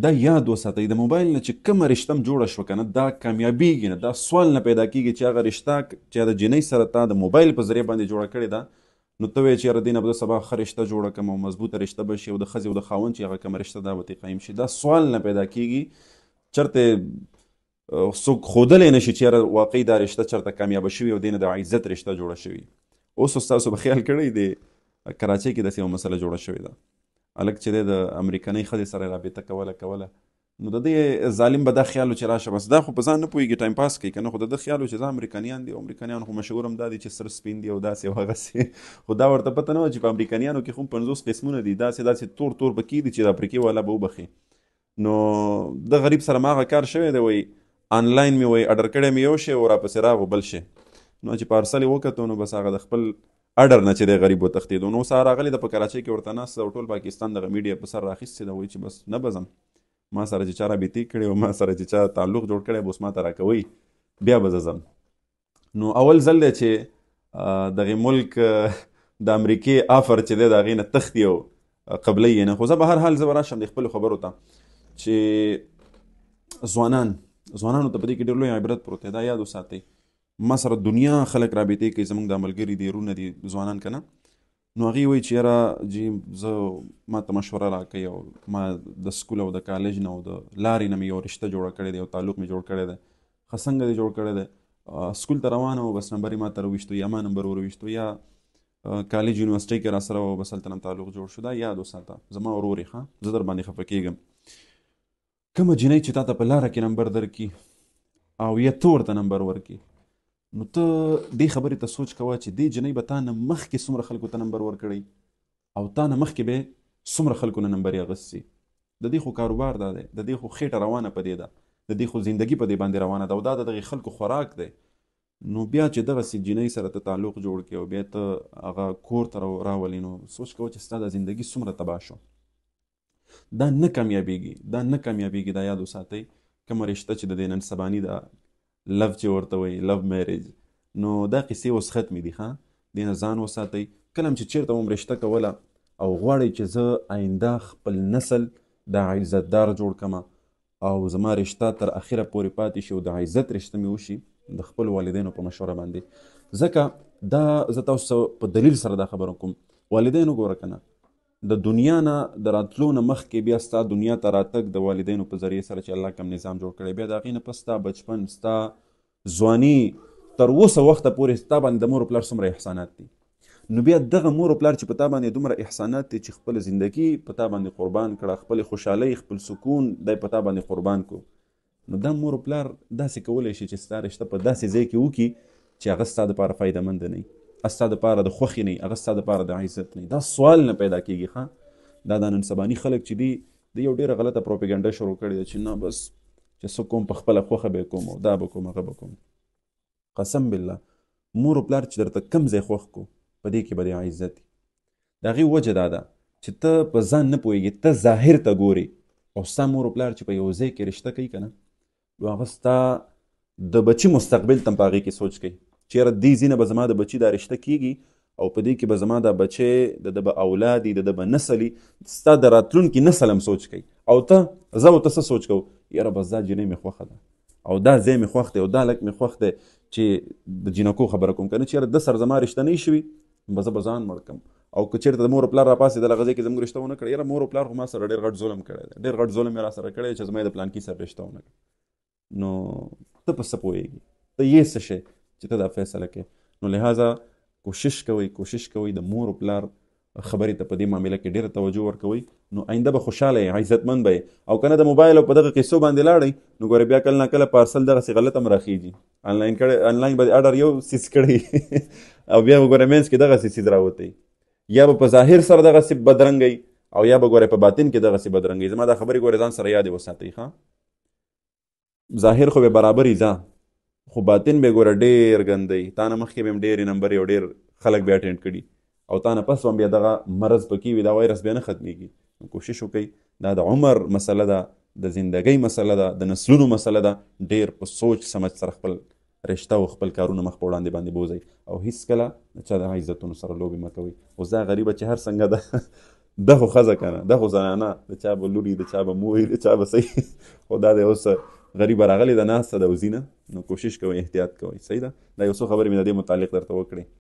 دا یاد وساتئ د موبایل نه چې کومه رشته م جوړه شوه که نه دا کامیابیږي نه، دا سوال نه پیدا کېږي چې هغه رشته چې د جنۍ سره تا د موبایل په ذریعه باندې جوړه کړې ده، نو ته وایې چې یاره دې نه به زه سبا ښه رشته جوړه کړم او مضبوطه رشته به شي او د ښځې او د خاوند چې هغه کومه رشته ده به ترې قایم شي. دا سوال نه پیدا کېږي، چېرته څوک ښودلی نه شي چې یاره واقعي دا رشته چېرته کامیابه شوي او دې نه د عزت رشته جوړه شوي. اوس ستاسو به خیال کړی د کراچۍ کې داسې یوه مسله جوړه شوې ده، هلک چې دی د امریکنۍ ښځې سره رابطه کوله نو د دې ظالم به دا خیال و چې راشه بس دا خو په ځان نه پوهېږي ټایم پاس کوي که نه، خو د ده خیال و چې دا امریکایان دي او امریکایان خو مشهور هم دا دي چې سره سپین دي او داسې او هغسې، خو دا ورته پته نه وه چې په امریکایانو کې خو 50 قسمونه دي، داسې تور پکې دي چې د افریقې والا به وبخي. نو د غریب سره ما هغه کار شوی دی، وایي آنلاین مې وایي اډر کړی مې یو شی او راپسې راغو بل شی، نو چې پارسل یې وکتو نو بس هغه د خپل اډر نه چې دی غریب وتښتېدو. نو اوس هغه راغلی ده په کراچۍ کې ورته ناسته او ټول پاکستان دغه میډیا په سر راخیستې ده، وایي چې بس نه به ځم، ما سره چې چا رابطې کړې او ما سره چې چا تعلق جوړ کړی به اوس ما ته راکوئ بیا به زه ځم. نو اول ځل دی چې دغې ملک د امریکې آفر چې دی د هغې نه تښتي او قبلی یې نه. خو زه به هر حال زه به راشم د خپلو خبرو ته چې ځوانانو ته په دې کې ډېر لوی عبرت پروت دی، دا یاد وساتئ. ما سره دنیا خلک رابطې کوي، زموږ دا ملګري دي رونه دي ځوانان که نه، نو هغې وایي چې یاره جی زه ما ته مشوره راکوي او ما د سکول او د کالج نه او د لارې نه مې یو رشته جوړه کړې دی، یو تعلق مې جوړ کړی دی، ښه څنګه دې جوړ کړی دی، سکول ته روانه وه بس نمبر یې ما ته راوویشتو یا ما نمبر وروویشتو یا کالج یونیورسټۍ کې راسره وه بس هلته نه تعلق جوړ شو. دا یاد وساته زما ورور یې ښه، زه در باندې خفه کېږم. کومه جنۍ چې تا ته په لاره کې نمبر درکړي او یا ته ورته نمبر ورکړي، نو ته دې خبرې ته سوچ کوه چې دې جنۍ به تا نه مخکې څومره خلکو ته نمبر ورکړی او تا نه مخکې به څومره خلکو نه نمبر یې اخیستی. د دې خو کاروبار دا دی، د دې خو خېټه روانه په دې ده، د دې خو زندګي په دې باندې روانه ده او دا د دغې خلکو خوراک دی. نو بیا چې دغسې جنۍ سره ته تعلق جوړ کړې او بیا ته هغه کور ته راولې، نو سوچ کوه چې ستا د زندګي څومره تباه شو. دا نه کامیابیږي، دا یاد وساتئ. کومه رشته چې د دې نن سباني ده لو چې ورته وایي لو میریج، نو دا قصې اوس ختمې دي ښه، دې نه ځان وساتئ. کله هم چې چېرته هم رشته کوله او غواړئ چې زه آینده خپل نسل د عزتدار جوړ کړمه او زما رشته تر اخره پورې پاتې شي او د عزت رشته مې وشي د خپلو والدینو په مشوره باندې. ځکه دا زه تاسو په دلیل سره دا خبره کوم، والدینو ګوره که نه د دنیا نه د راتلو نه مخکې بیا ستا دنیا ته راتګ د والدینو په ذریعې سره چې الله کوم نظام جوړ کړی، بیا د هغې نه پس ستا بچپن ستا ځواني تر اوسه وخته پورې ستا باندې د مور و پلار څومره احسانات دي، نو بیا دغه مور و پلار چې په تا باندې دومره احسانات دي چې خپل زندگی په تا باندې قربان کړه، خپل خوشحالۍ خپل سکون دی په تا باندې قربان کو، نو دا مور و پلار داسې کولی شي چې ستا رشته په داسې ځای کې وکړي چې هغه ستا دپاره فایدهمنده نه وي، ستا دپاره د خوښې نه وي، هغه ستا دپاره د عزت نه وي. دا سوال نه پیدا کېږي ښه. دا نن سباني خلک چې دي د یو ډېره غلطه پروپیګنډه شروع کړې ده چې نه بس چې څه کوم په خپله خوښه به یې کوم او دا به کوم هغه به کوم. قسم بالله مور و پلار چې درته کم ځای خوښ کو په دې کې به د عزت وي. د هغې وجه دا ده چې ته په ځان نه پوهېږې، ته ظاهر ته ګورې او ستا مور و پلار چې په یو ځای کې رشته کوي که نه، نو هغه ستا د بچي مستقبل ته هم په هغې کې سوچ کوي چې یاره دې ځینه به زما د بچي دا رشته کېږي او په دې کې به زما دا بچی د ده به اولاد وي، د ده به نسل وي، ستا د راتلونکي نسل هم سوچ کوي. او ته زه او ته څه سوچ کوو، یاره بس دا جنۍ مې خوښه ده او دا ځای مې خوښ دی او دا هلک مې خوښ دی چې د جینکو خبره کوم که نه چې یاره ده سره زما رشته نه شوي به زه به ځان مړ کړم. او که چېرته د مور و پلار راپاڅېدل هغه ځای کې زموږ رشته ونه کړه، یاره مور و پلار خو ما سره ډېر غټ ظلم کړی دی، ډېر غټ ظلم یې را سره کړی چې زما یې د پلانکي سره رشته ونه کړه. نو ته په څه پوهېږي، ته یې څه شی چې ته دا فیصله کوې. نو لہذا کوشش کوئ د مور و پلار خبرې ته په دې معامله کې ډېره توجه ورکوئ، نو آینده به خوشحاله یې، عزتمند به یې. او که نه د موبایل او په دغه قصو باندې لاړئ نو ګورې بیا کله نه کله پارسل دغسې غلط هم راخیږي، آنلاین به اډر یو سیز کړی او بیا به ګورې منځ کې دغسې سیز راوتی، یا به په ظاهر سره دغسې بدرنګئ او یا به ګورې په باطن کې دغسې بدرنګئ. زما دا خبرې ګورې ځان سره یادې وساتئ ښه. ظاهر خو به برابر یې ځه خو باطن به ګوره ډېر ګندی، تا نه مخکې به هم ډېرې نمبرې او ډېر خلک به اټینډ کړي او تا نه پس هم بیا دغه مرض پکې وي، دا وایرس بیا نه ختمیږي. کوشش وکئ، دا د عمر مسله ده، د زندګۍ مسله ده، د نسلونو مسله ده. ډېر په سوچ سمج سره خپل رشته او خپل کارونه مخ په وړاندې بوځئ او هیڅکله د چا د عزتونو سره لوبې مه کوئ. اوس دا غریبه چې هر څنګه ده ده خو ښځه که نه، ده خو زنانه، د چا به لور وي، د چا به مور وي، د چا به صحیح خو دا دی اوس غریبه راغلې ده ناسته ده وزینه، نو کوشش کوئ احتیاط کوئ. صحیح ده، دا یو څو خبرې مې د دې متعلق درته وکړې.